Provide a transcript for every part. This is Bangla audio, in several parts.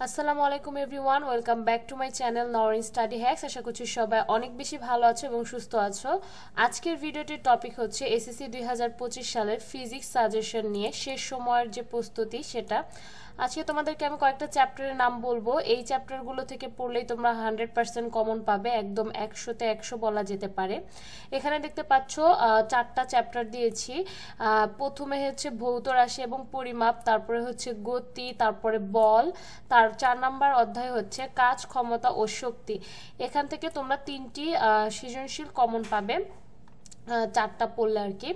আসসালামু আলাইকুম everyone, welcome back to my channel Norin study hacks. আশা করছি সবাই অনেক বেশি ভালো আছো এবং সুস্থ আছো। আজকের ভিডিওটির টপিক হচ্ছে এসএসসি 2025 সালের ফিজিক্স সাজেশন নিয়ে শেষ সময়ের যে প্রস্তুতি সেটা। আজকে তোমাদেরকে আমি কয়েকটা চ্যাপ্টারের নাম বলবো। এই চ্যাপ্টারগুলো থেকে পড়লেই তোমরা 100% কমন পাবে, একদম 100-তে 100 বলা যেতে পারে। এখানে দেখতে পাচ্ছ চারটা চ্যাপ্টার দিয়েছি। প্রথমে হচ্ছে ভৌত রাশি এবং পরিমাপ, তারপরে হচ্ছে গতি, তারপরে বল, তার 4 নাম্বার অধ্যায় হচ্ছে কাজ, ক্ষমতা ও শক্তি। এখান থেকে তোমরা তিনটি সৃজনশীল কমন পাবে, চারটা পড়লে আর কি।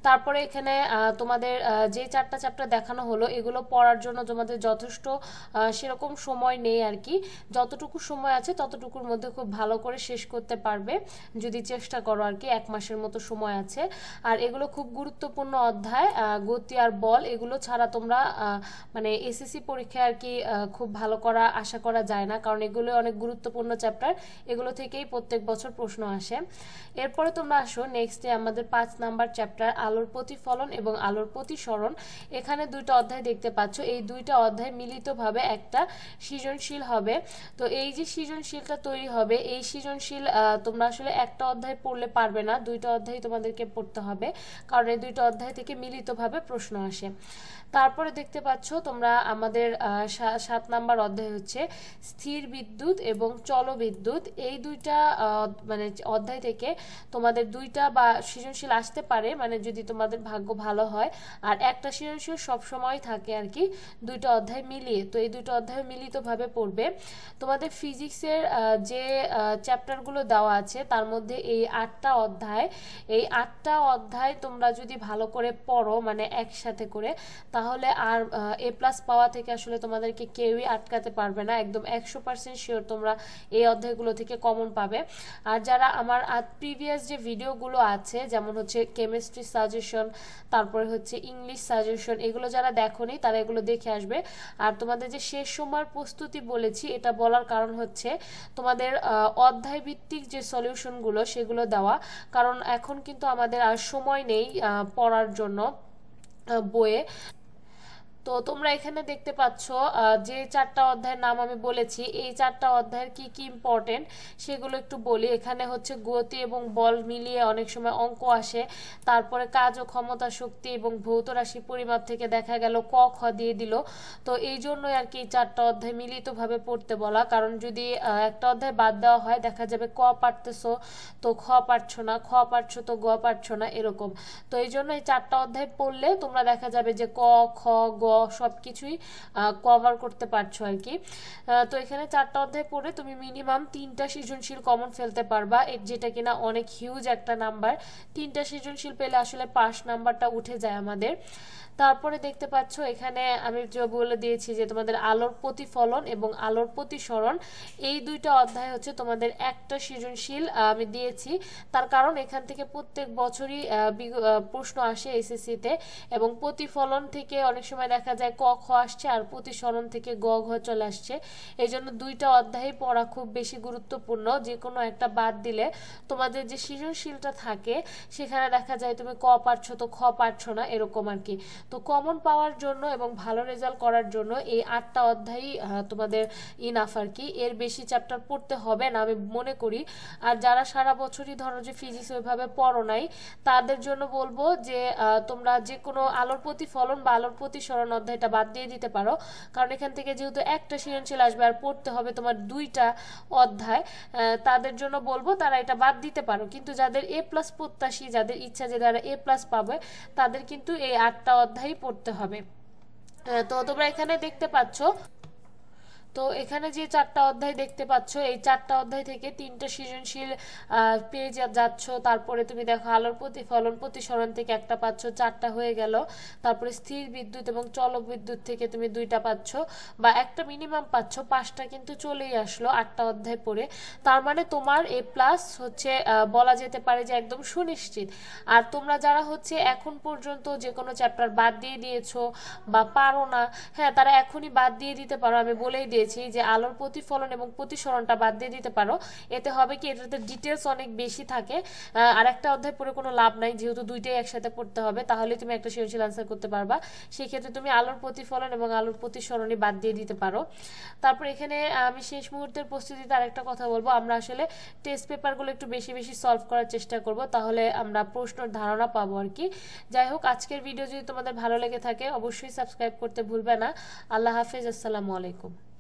তারপরে এখানে তোমাদের যে চারটা চ্যাপ্টার দেখানো হলো এগুলো পড়ার জন্য তোমাদের যথেষ্ট সেরকম সময় নেই আর কি। যতটুকু সময় আছে ততটুকুর মধ্যে খুব ভালো করে শেষ করতে পারবে যদি চেষ্টা করো আর কি। 1 মাসের মতো সময় আছে। আর এগুলো খুব গুরুত্বপূর্ণ অধ্যায়, গতি আর বল এগুলো ছাড়া তোমরা মানে এসএসসি পরীক্ষায় আর কি খুব ভালো করা আশা করা যায় না, কারণ এগুলো অনেক গুরুত্বপূর্ণ চ্যাপ্টার। এগুলো থেকেই প্রত্যেক বছর প্রশ্ন আসে। এরপরে তোমরা আসো নেক্সট আমাদের 5 নাম্বার চ্যাপ্টার আলোর প্রতিফলন এবং আলোর প্রতিসরণ। এখানে দুইটা অধ্যায় দেখতে পাচ্ছ, এই দুইটা অধ্যায় মিলিতভাবে একটা সৃজনশীল হবে। তো এই যে সৃজনশীলটা তৈরি হবে, এই সৃজনশীল তোমরা আসলে একটা অধ্যায় পড়লে পারবে না, দুইটা অধ্যায় তোমাদেরকে পড়তে হবে, কারণ এই দুইটা অধ্যায় থেকে মিলিতভাবে প্রশ্ন আসে। তারপরে দেখতে পাচ্ছ তোমরা আমাদের 7 নাম্বার অধ্যায় হচ্ছে স্থির বিদ্যুৎ এবং চলবিদ্যুৎ। এই দুইটা মানে অধ্যায় থেকে তোমাদের দুইটা বা সৃজনশীল আসতে পারে, মানে যদি তোমাদের ভাগ্য ভালো হয়। আর একটা সৃজনশীল সবসময় থাকে আর কি, দুইটা অধ্যায় মিলিয়ে। তো এই দুইটা অধ্যায় মিলিতভাবে পড়বে। তোমাদের ফিজিক্সের যে চ্যাপ্টারগুলো দেওয়া আছে তার মধ্যে এই 8টা অধ্যায়, এই 8টা অধ্যায় তোমরা যদি ভালো করে পড়ো মানে একসাথে করে, তাহলে আর A+ পাওয়া থেকে আসলে তোমাদেরকে কেউই আটকাতে পারবে না। একদম 100% শিওর তোমরা এই অধ্যায়গুলো থেকে কমন পাবে। আর যারা আমার প্রিভিয়াস যে ভিডিওগুলো আছে, যেমন হচ্ছে কেমিস্ট্রি সাজেশন, তারপরে হচ্ছে ইংলিশ সাজেশন, এগুলো যারা দেখোনি তারা এগুলো দেখে আসবে। আর তোমাদের যে শেষ সময়ের প্রস্তুতি বলেছি, এটা বলার কারণ হচ্ছে তোমাদের অধ্যায় ভিত্তিক যে সলিউশনগুলো সেগুলো দেওয়া, কারণ এখন কিন্তু আমাদের আর সময় নেই পড়ার জন্য বইয়ে। তো তোমরা এখানে দেখতে পাচ্ছ যে 4টা অধ্যায়ের নাম আমি বলেছি, এই 4টা অধ্যায়ের কি কি ইম্পর্টেন্ট সেগুলো একটু বলি। এখানে হচ্ছে গতি এবং বল মিলিয়ে অনেক সময় অঙ্ক আসে, তারপরে কাজ ও ক্ষমতা, শক্তি এবং ভৌত রাশি পরিমাপ থেকে দেখা গেল ক খ দিয়ে দিল। তো এই জন্যই আর কি এই 4টা অধ্যায় মিলিতভাবে পড়তে বলা, কারণ যদি একটা অধ্যায় বাদ দেওয়া হয় দেখা যাবে ক পারতেছো তো খ পারছো না, খ পারছো তো গ পারছো না, এরকম। তো এই জন্য এই 4টা অধ্যায় পড়লে তোমরা দেখা যাবে যে ক খ গ সবকিছুই কভার করতে পারছো আর কি। তো এখানে 4টা অধ্যায় পড়ে তুমি মিনিমাম 3টা সৃজনশীল কমন ফেলতে পারবা, যেটা কিনা অনেক হিউজ একটা নাম্বার। 3টা সৃজনশীল পেলে আসলে পাস নাম্বারটা উঠে যায় আমাদের। তারপরে দেখতে পাচ্ছ এখানে আমি যে বলে দিয়েছি যে তোমাদের আলোর প্রতিফলন এবং আলোর প্রতিসরণ, এই দুইটা অধ্যায় হচ্ছে তোমাদের একটা সৃজনশীল আমি দিয়েছি। তার কারণ এখান থেকে প্রত্যেক বছরই প্রশ্ন আসে এসএসসিতে, এবং প্রতিফলন থেকে অনেক সময় দেখা যায় ক খ আসছে আর প্রতিসরণ থেকে গ ঘ চলে আসছে। এই জন্য দুইটা অধ্যায় পড়া খুব বেশি গুরুত্বপূর্ণ। যে কোনো একটা বাদ দিলে তোমাদের যে সৃজনশীলটা থাকে সেখানে দেখা যায় তুমি ক পারছো তো খ পারছো না, এরকম আর কি। তো কমন পাওয়ার জন্য এবং ভালো রেজাল্ট করার জন্য এই 8টা অধ্যায়ই তোমাদের ইনাফ আর কি। এর বেশি চ্যাপ্টার পড়তে হবে না আমি মনে করি। আর যারা সারা বছরই ধরো যে ফিজিক্স ওইভাবে পড়ো নাই, তাদের জন্য বলবো যে তোমরা যে কোনো আলোর প্রতিফলন বা আলোর প্রতিসরণ অধ্যায়টা বাদ দিয়ে দিতে পারো, কারণ এখান থেকে যেহেতু একটা সৃজনশীল আসবে আর পড়তে হবে তোমার 2টা অধ্যায়, তাদের জন্য বলবো তারা এটা বাদ দিতে পারো। কিন্তু যাদের A+ প্রত্যাশী, যাদের ইচ্ছা যে তারা A+ পাবে, তাদের কিন্তু এই 8টা অধ্যায় পড়তে হবে। তো তোমরা এখানে দেখতে পাচ্ছ, তো এখানে যে 4টা অধ্যায় দেখতে পাচ্ছ, এই 4টা অধ্যায় থেকে 3টা সৃজনশীল পেয়ে যাচ্ছ। তারপরে তুমি দেখো আলোর প্রতিফলন প্রতিসরণ থেকে একটা পাচ্ছ, 4টা হয়ে গেল। তারপরে স্থির বিদ্যুৎ এবং চল বিদ্যুৎ থেকে তুমি 2টা পাচ্ছ, বা একটা মিনিমাম পাচ্ছ, 5টা কিন্তু চলেই আসলো 8টা অধ্যায় পড়ে। তার মানে তোমার A+ হচ্ছে বলা যেতে পারে যে একদম সুনিশ্চিত। আর তোমরা যারা হচ্ছে এখন পর্যন্ত যে কোনো চ্যাপ্টার বাদ দিয়ে দিয়েছো বা পারো না, হ্যাঁ তারা এখনই বাদ দিয়ে দিতে পারো, আমি বলেই দিয়েছি দিয়েছি যে আলোর প্রতিফলন এবং প্রতিসরণটা বাদ দিয়ে দিতে পারো। এতে হবে কি, এটাতে ডিটেলস অনেক বেশি থাকে, আর একটা অধ্যায় পড়ে কোনো লাভ নাই, যেহেতু দুইটাই একসাথে পড়তে হবে, তাহলে তুমি একটা সৃজনশীল আনসার করতে পারবা। সেই ক্ষেত্রে তুমি আলোর প্রতিফলন এবং আলোর প্রতিসরণই বাদ দিয়ে দিতে পারো। তারপর এখানে আমি শেষ মুহূর্তের প্রস্তুতিতে আরেকটা কথা বলবো, আমরা আসলে টেস্ট পেপারগুলো একটু বেশি বেশি সলভ করার চেষ্টা করব, তাহলে আমরা প্রশ্নের ধারণা পাবো আর কি। যাই হোক, আজকের ভিডিও যদি তোমাদের ভালো লেগে থাকে অবশ্যই সাবস্ক্রাইব করতে ভুলবে না। আল্লাহ হাফেজ, আসসালামু আলাইকুম।